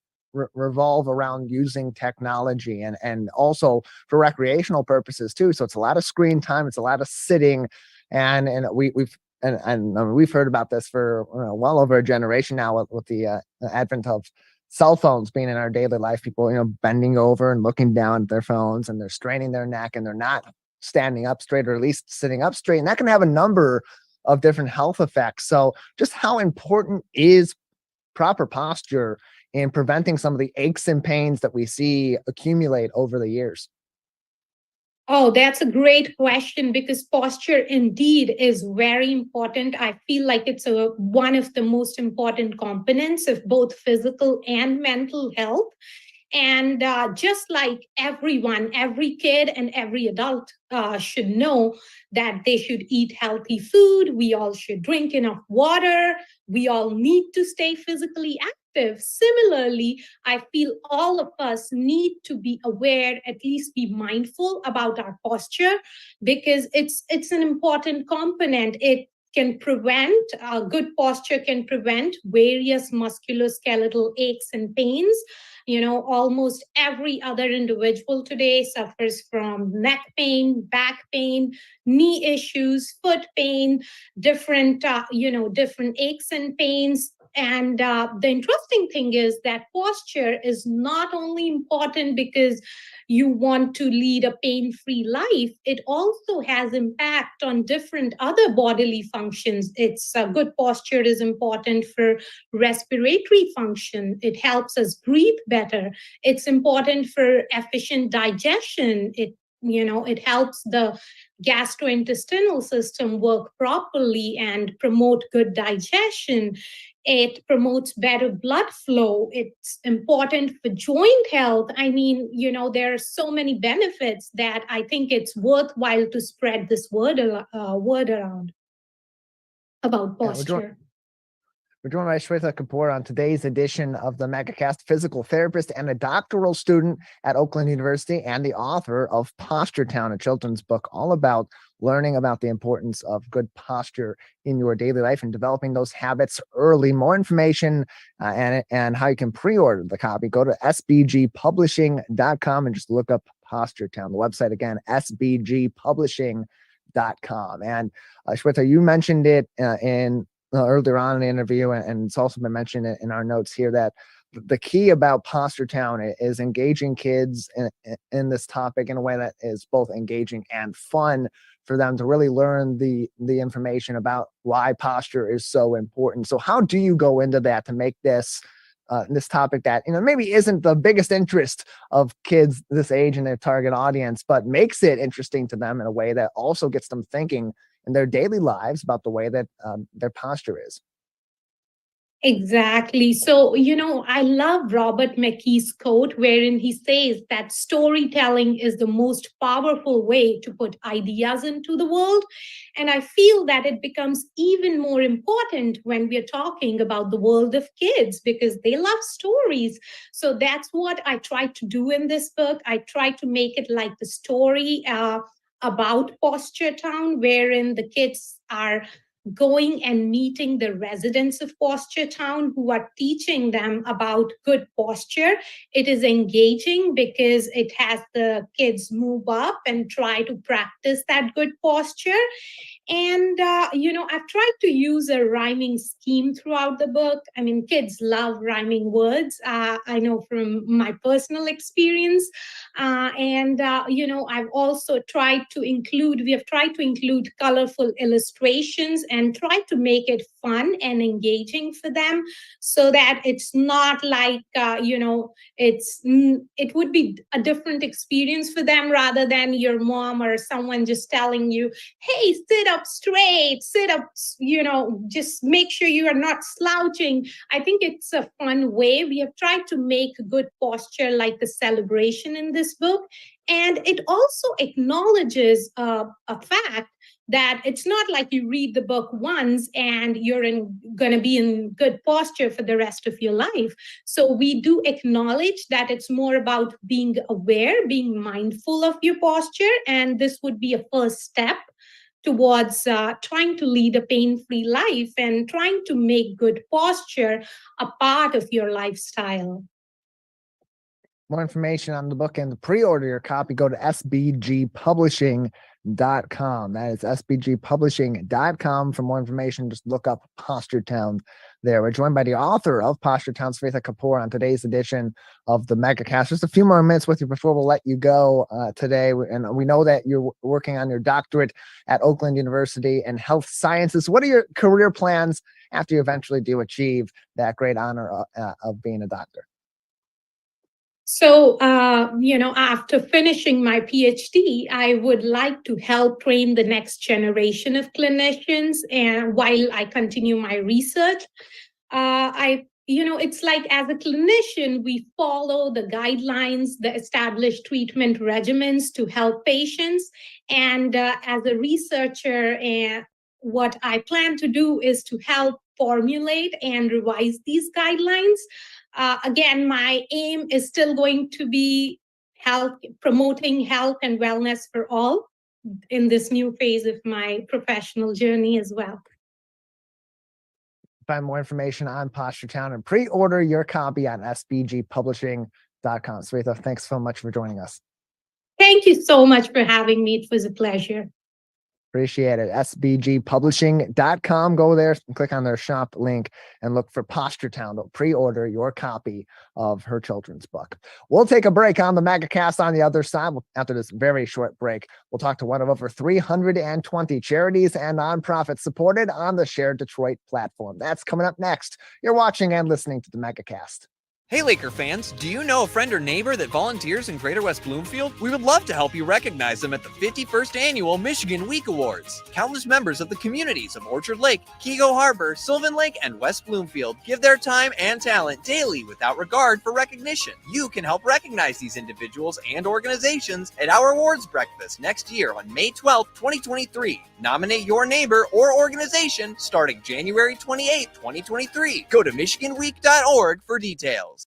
[SPEAKER 11] revolve around using technology and also for recreational purposes too. So it's a lot of screen time, it's a lot of sitting, and we've heard about this for well over a generation now with the advent of cell phones being in our daily life. People bending over and looking down at their phones, and they're straining their neck, and they're not standing up straight, or at least sitting up straight, and that can have a number of different health effects. So just how important is proper posture in preventing some of the aches and pains that we see accumulate over the years?
[SPEAKER 14] Oh, that's a great question, because posture indeed is very important. I feel like it's one of the most important components of both physical and mental health. And just like everyone, every kid and every adult should know that they should eat healthy food. We all should drink enough water. We all need to stay physically active. Similarly, I feel all of us need to be aware, at least be mindful about our posture, because it's an important component. It can prevent, good posture can prevent various musculoskeletal aches and pains. Almost every other individual today suffers from neck pain, back pain, knee issues, foot pain, different aches and pains. And the interesting thing is that posture is not only important because you want to lead a pain-free life, it also has impact on different other bodily functions. It's good posture is important for respiratory function. It helps us breathe better. It's important for efficient digestion. It it helps the gastrointestinal system work properly and promote good digestion. It promotes better blood flow. It's important for joint health. I mean, there are so many benefits that I think it's worthwhile to spread this word around about
[SPEAKER 11] Yeah,
[SPEAKER 14] posture.
[SPEAKER 11] we're joined by Shweta Kapoor on today's edition of the Megacast, physical therapist and a doctoral student at Oakland University and the author of Posture Town, a children's book all about learning about the importance of good posture in your daily life and developing those habits early. More information and how you can pre-order the copy, go to sbgpublishing.com and just look up Posture Town. The website again, sbgpublishing.com. And Shweta, you mentioned it in earlier on in the interview, and it's also been mentioned in our notes here that the key about Posture Town is engaging kids in this topic in a way that is both engaging and fun for them to really learn the information about why posture is so important. So how do you go into that to make this topic that maybe isn't the biggest interest of kids this age and their target audience, but makes it interesting to them in a way that also gets them thinking in their daily lives about the way that their posture is?
[SPEAKER 14] Exactly. So, I love Robert McKee's quote wherein he says that storytelling is the most powerful way to put ideas into the world. And I feel that it becomes even more important when we're talking about the world of kids because they love stories. So that's what I try to do in this book. I try to make it like the story about Posture Town, wherein the kids are going and meeting the residents of Posture Town who are teaching them about good posture. It is engaging because it has the kids move up and try to practice that good posture. And, I've tried to use a rhyming scheme throughout the book. I mean, kids love rhyming words. I know from my personal experience. I've also we have tried to include colorful illustrations and tried to make it fun and engaging for them so that it's not like, it would be a different experience for them rather than your mom or someone just telling you, hey, sit up straight, sit up, just make sure you are not slouching. I think it's a fun way. We have tried to make good posture like a celebration in this book. And it also acknowledges a fact that it's not like you read the book once and you're going to be in good posture for the rest of your life. So we do acknowledge that it's more about being aware, being mindful of your posture. And this would be a first step towards trying to lead a pain-free life and trying to make good posture a part of your lifestyle.
[SPEAKER 11] More information on the book and the pre-order your copy, go to sbgpublishing.com. That is sbgpublishing.com. For more information, just look up Posture Town there. We're joined by the author of Posture Town, Shweta Kapoor, on today's edition of the Megacast. Just a few more minutes with you before we'll let you go today. And we know that you're working on your doctorate at Oakland University in health sciences. What are your career plans after you eventually do achieve that great honor of being a doctor?
[SPEAKER 14] So, after finishing my PhD, I would like to help train the next generation of clinicians. And while I continue my research, it's like as a clinician, we follow the guidelines, the established treatment regimens to help patients. And as a researcher, what I plan to do is to help formulate and revise these guidelines. Again, my aim is still going to be promoting health and wellness for all in this new phase of my professional journey as well.
[SPEAKER 11] Find more information on Posture Town and pre-order your copy on sbgpublishing.com. Shweta, thanks so much for joining us.
[SPEAKER 14] Thank you so much for having me. It was a pleasure.
[SPEAKER 11] Appreciate it. sbgpublishing.com. Go there and click on their shop link and look for Posture Town to pre-order your copy of her children's book. We'll take a break on the Megacast on the other side. After this very short break, we'll talk to one of over 320 charities and nonprofits supported on the Shared Detroit platform. That's coming up next. You're watching and listening to the Megacast.
[SPEAKER 5] Hey Laker fans, do you know a friend or neighbor that volunteers in Greater West Bloomfield? We would love to help you recognize them at the 51st Annual Michigan Week Awards. Countless members of the communities of Orchard Lake, Keego Harbor, Sylvan Lake, and West Bloomfield give their time and talent daily without regard for recognition. You can help recognize these individuals and organizations at our awards breakfast next year on May 12th, 2023. Nominate your neighbor or organization starting January 28th, 2023. Go to michiganweek.org for details.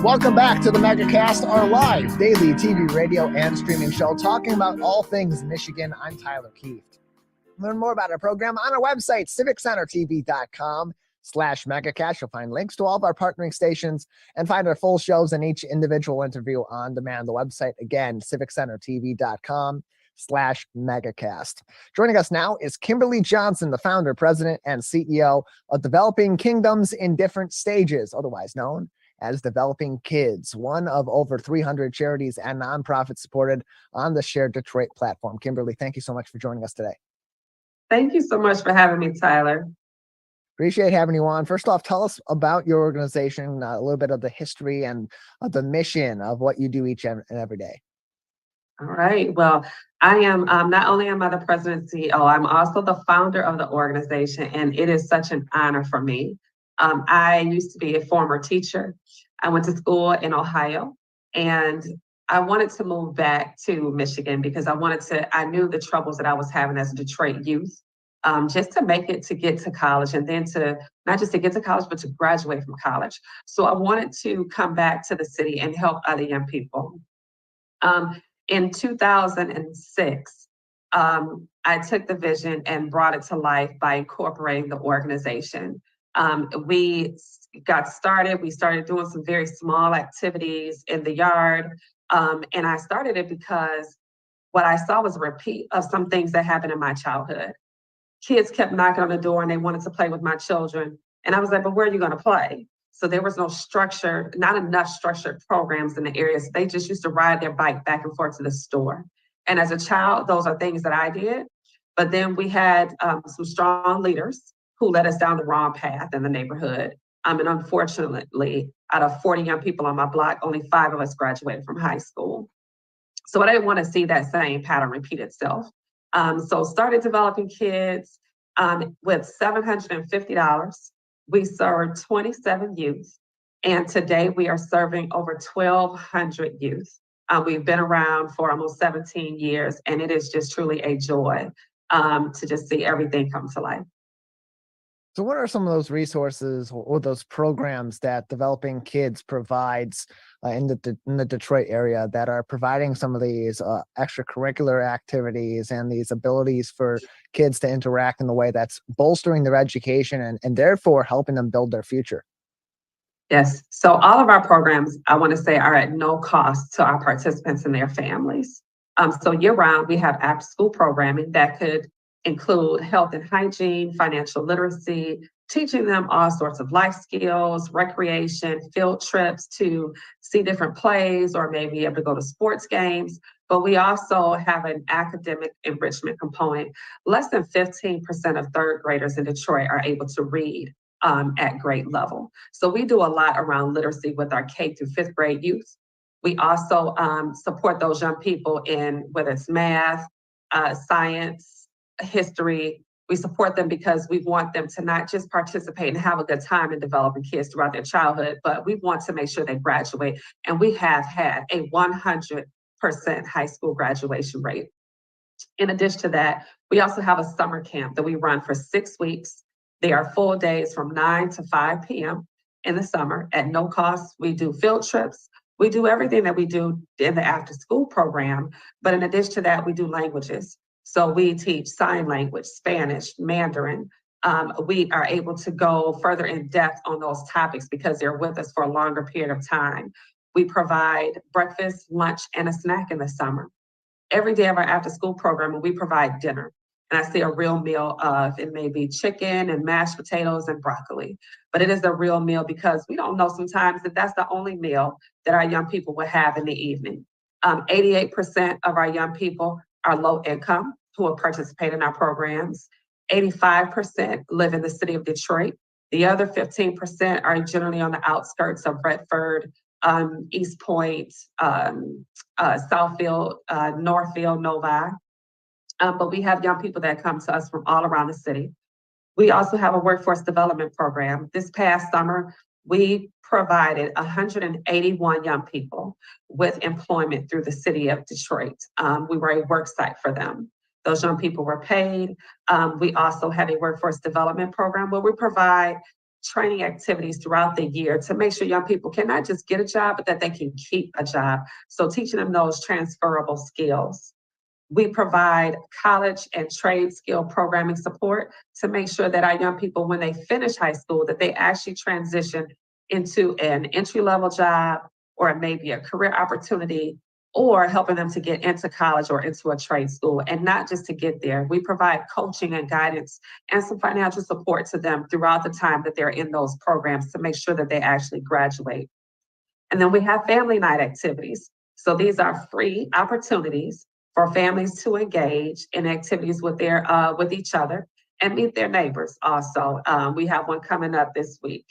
[SPEAKER 11] Welcome back to the Megacast, our live daily TV, radio, and streaming show talking about all things Michigan. I'm Tyler Keefe. Learn more about our program on our website, civiccentertv.com/Megacast. You'll find links to all of our partnering stations and find our full shows and each individual interview on demand. The website, again, civiccentertv.com/Megacast. Joining us now is Kimberly Johnson, the founder, president, and CEO of Developing Kingdoms in Different Stages, otherwise known as Developing Kids, one of over 300 charities and nonprofits supported on the Shared Detroit platform. Kimberly, thank you so much for joining us today.
[SPEAKER 15] Thank you so much for having me, Tyler.
[SPEAKER 11] Appreciate having you on. First off, tell us about your organization, a little bit of the history and the mission of what you do each and every day.
[SPEAKER 15] All right. Well, I am not only am I the president and CEO, I'm also the founder of the organization, and it is such an honor for me. I used to be a former teacher. I went to school in Ohio, and I wanted to move back to Michigan because I knew the troubles that I was having as a Detroit youth, just to make it to get to college, and then to not just to get to college, but to graduate from college. So I wanted to come back to the city and help other young people. In 2006, I took the vision and brought it to life by incorporating the organization. We got started. We started doing some very small activities in the yard. And I started it because what I saw was a repeat of some things that happened in my childhood. Kids kept knocking on the door and they wanted to play with my children. And I was like, but where are you going to play? So there was no structure, not enough structured programs in the area. So they just used to ride their bike back and forth to the store. And as a child, those are things that I did. But then we had some strong leaders who led us down the wrong path in the neighborhood. And unfortunately, out of 40 young people on my block, only 5 of us graduated from high school. So I didn't want to see that same pattern repeat itself. So started Developing Kids with $750. We served 27 youth. And today we are serving over 1,200 youth. We've been around for almost 17 years, and it is just truly a joy to just see everything come to life.
[SPEAKER 11] So what are some of those resources or those programs that Developing Kids provides in the Detroit area that are providing some of these extracurricular activities and these abilities for kids to interact in the way that's bolstering their education and therefore helping them build their future?
[SPEAKER 15] Yes. So all of our programs, I want to say, are at no cost to our participants and their families. So year-round, we have after-school programming that could include health and hygiene, financial literacy, teaching them all sorts of life skills, recreation, field trips to see different plays or maybe able to go to sports games. But we also have an academic enrichment component. Less than 15% of third graders in Detroit are able to read at grade level. So we do a lot around literacy with our K through 5th grade youth. We also support those young people in whether it's math, science, history. We support them because we want them to not just participate and have a good time in developing kids throughout their childhood, but we want to make sure they graduate. And we have had a 100% high school graduation rate. In addition to that, we also have a summer camp that we run for 6 weeks. They are full days from 9 to 5 p.m. in the summer at no cost. We do field trips. We do everything that we do in the after school program. But in addition to that, we do languages. So we teach sign language, Spanish, Mandarin. We are able to go further in depth on those topics because they're with us for a longer period of time. We provide breakfast, lunch, and a snack in the summer. Every day of our after school program, we provide dinner. And I say a real meal of, it may be chicken and mashed potatoes and broccoli, but it is a real meal because we don't know sometimes that that's the only meal that our young people will have in the evening. 88% of our young people are low income who will participate in our programs. 85% live in the city of Detroit. The other 15% are generally on the outskirts of Redford, East Point, Southfield, Northfield, Novi. But we have young people that come to us from all around the city. We also have a workforce development program. This past summer, we provided 181 young people with employment through the city of Detroit. We were a work site for them. Those young people were paid. We also have a workforce development program where we provide training activities throughout the year to make sure young people can not just get a job, but that they can keep a job. So teaching them those transferable skills. We provide college and trade skill programming support to make sure that our young people, when they finish high school, that they actually transition into an entry-level job or maybe a career opportunity, or helping them to get into college or into a trade school, and not just to get there. We provide coaching and guidance and some financial support to them throughout the time that they're in those programs to make sure that they actually graduate. And then we have family night activities. So these are free opportunities for families to engage in activities with with each other and meet their neighbors also. We have one coming up this week.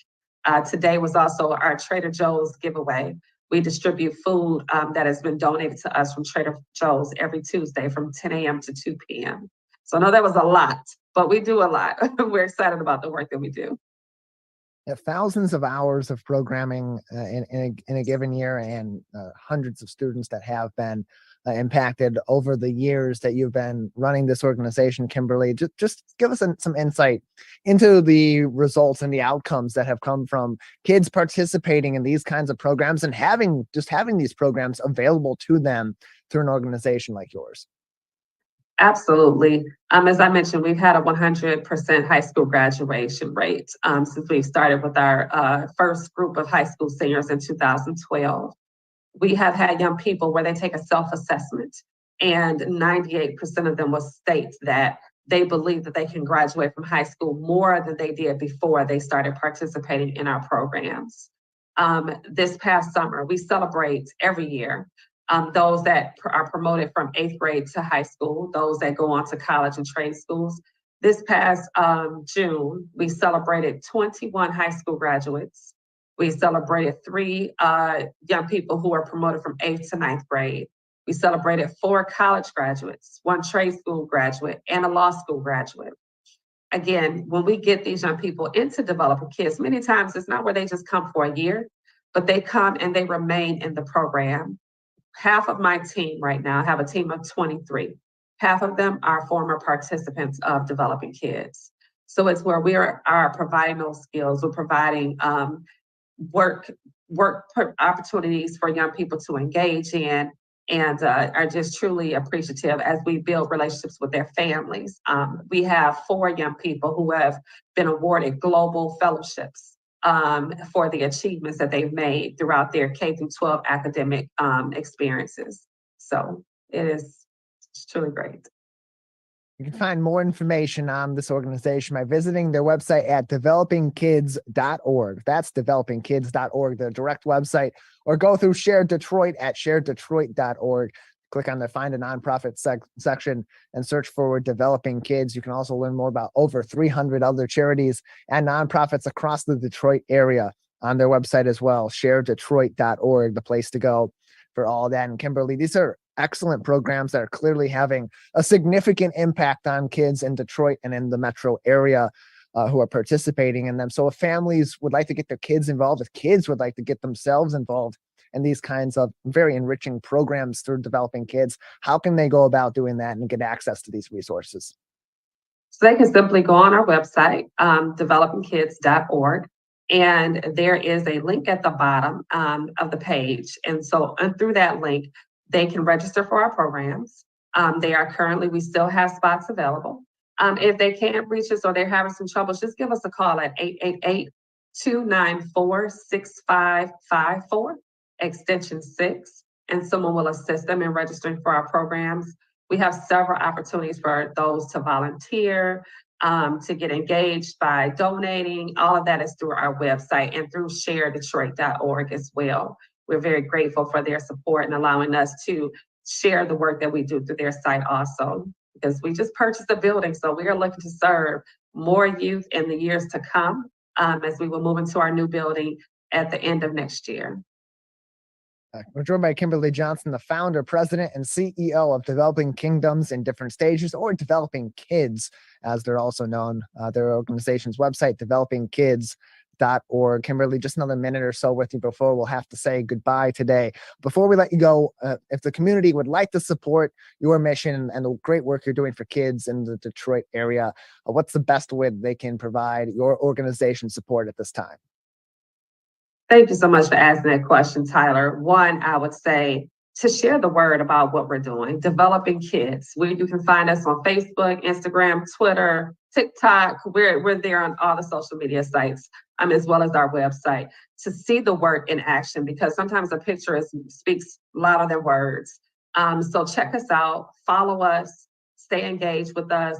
[SPEAKER 15] Today was also our Trader Joe's giveaway. We distribute food that has been donated to us from Trader Joe's every Tuesday from 10 a.m. to 2 p.m. So I know that was a lot, but we do a lot. We're excited about the work that we do.
[SPEAKER 11] Thousands of hours of programming in a given year, and hundreds of students that have been impacted over the years that you've been running this organization, Kimberly. Just give us some insight into the results and the outcomes that have come from kids participating in these kinds of programs and having these programs available to them through an organization like yours.
[SPEAKER 15] Absolutely. As I mentioned, we've had a 100% high school graduation rate since we've started with our first group of high school seniors in 2012. We have had young people where they take a self-assessment, and 98% of them will state that they believe that they can graduate from high school more than they did before they started participating in our programs. This past summer, we celebrate every year those that are promoted from 8th grade to high school, those that go on to college and trade schools. This past June, we celebrated 21 high school graduates. We celebrated 3 young people who were promoted from 8th to 9th grade. We celebrated 4 college graduates, 1 trade school graduate, and a law school graduate. Again, when we get these young people into Developing Kids, many times it's not where they just come for a year, but they come and they remain in the program. Half of my team right now, I have a team of 23. Half of them are former participants of Developing Kids. So it's where we are providing those skills. We're providing work opportunities for young people to engage in, and are just truly appreciative as we build relationships with their families. We have 4 young people who have been awarded global fellowships for the achievements that they've made throughout their K-12 academic experiences. So it's truly great.
[SPEAKER 11] You can find more information on this organization by visiting their website at developingkids.org. That's developingkids.org, the direct website, or go through Share Detroit at sharedetroit.org. Click on the Find a Nonprofit section and search for Developing Kids. You can also learn more about over 300 other charities and nonprofits across the Detroit area on their website as well, sharedetroit.org, the place to go for all that. And Kimberly, these are excellent programs that are clearly having a significant impact on kids in Detroit and in the metro area who are participating in them. So if families would like to get their kids involved, if kids would like to get themselves involved in these kinds of very enriching programs through Developing Kids, how can they go about doing that and get access to these resources?
[SPEAKER 15] So they can simply go on our website, developingkids.org, and there is a link at the bottom of the page. And so through that link, they can register for our programs. We still have spots available. If they can't reach us or they're having some trouble, just give us a call at 888-294-6554, extension 6, and someone will assist them in registering for our programs. We have several opportunities for those to volunteer, to get engaged by donating. All of that is through our website and through sharedetroit.org as well. We're very grateful for their support and allowing us to share the work that we do through their site also. because we just purchased a building. So we are looking to serve more youth in the years to come as we will move into our new building at the end of next year.
[SPEAKER 11] We're joined by Kimberly Johnson, the founder, president, and CEO of Developing Kingdoms in Different Stages, or Developing Kids, as they're also known. Their organization's website, developingkids.org. Kimberly, just another minute or so with you before we'll have to say goodbye today. Before we let you go, if the community would like to support your mission and the great work you're doing for kids in the Detroit area, what's the best way they can provide your organization support at this time?
[SPEAKER 15] Thank you so much for asking that question, Tyler. One, I would say to share the word about what we're doing, Developing Kids. You can find us on Facebook, Instagram, Twitter, TikTok. We're there on all the social media sites, as well as our website, to see the work in action, because sometimes a picture speaks louder than words. So check us out, follow us, stay engaged with us.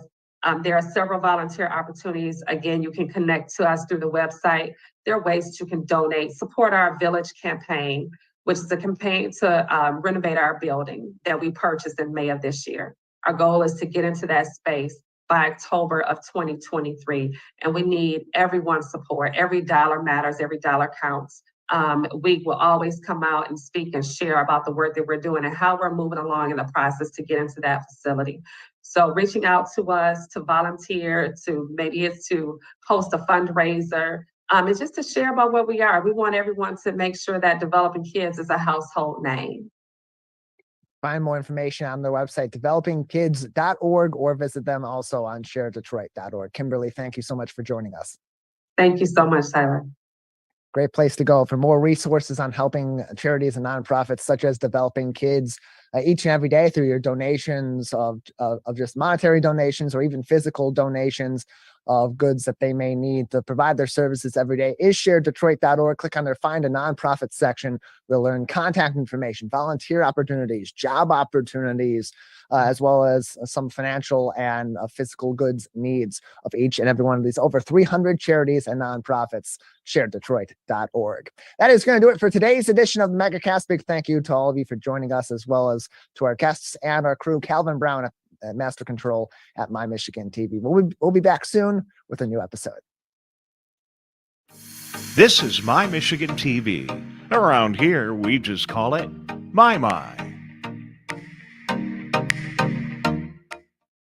[SPEAKER 15] There are several volunteer opportunities. Again, you can connect to us through the website. There are ways you can donate, support our Village campaign, which is a campaign to renovate our building that we purchased in May of this year. Our goal is to get into that space by October of 2023, and we need everyone's support. Every dollar matters, every dollar counts. We will always come out and speak and share about the work that we're doing and how we're moving along in the process to get into that facility. So reaching out to us to volunteer, maybe it's to host a fundraiser, it's just to share about where we are. We want everyone to make sure that Developing Kids is a household name.
[SPEAKER 11] Find more information on their website, developingkids.org, or visit them also on sharedetroit.org. Kimberly, thank you so much for joining us.
[SPEAKER 15] Thank you so much, Tyler.
[SPEAKER 11] Great place to go for more resources on helping charities and nonprofits such as Developing Kids each and every day through your donations of just monetary donations or even physical donations of goods that they may need to provide their services every day is sharedetroit.org. Click on their Find a Nonprofit section. We'll learn contact information, volunteer opportunities, job opportunities, as well as some financial and physical goods needs of each and every one of these over 300 charities and nonprofits. Sharedetroit.org. That is going to do it for today's edition of the Megacast. Big thank you to all of you for joining us, as well as to our guests and our crew, Calvin Brown at Master Control at My Michigan TV. We'll be back soon with a new episode.
[SPEAKER 16] This is My Michigan TV. Around here, we just call it My.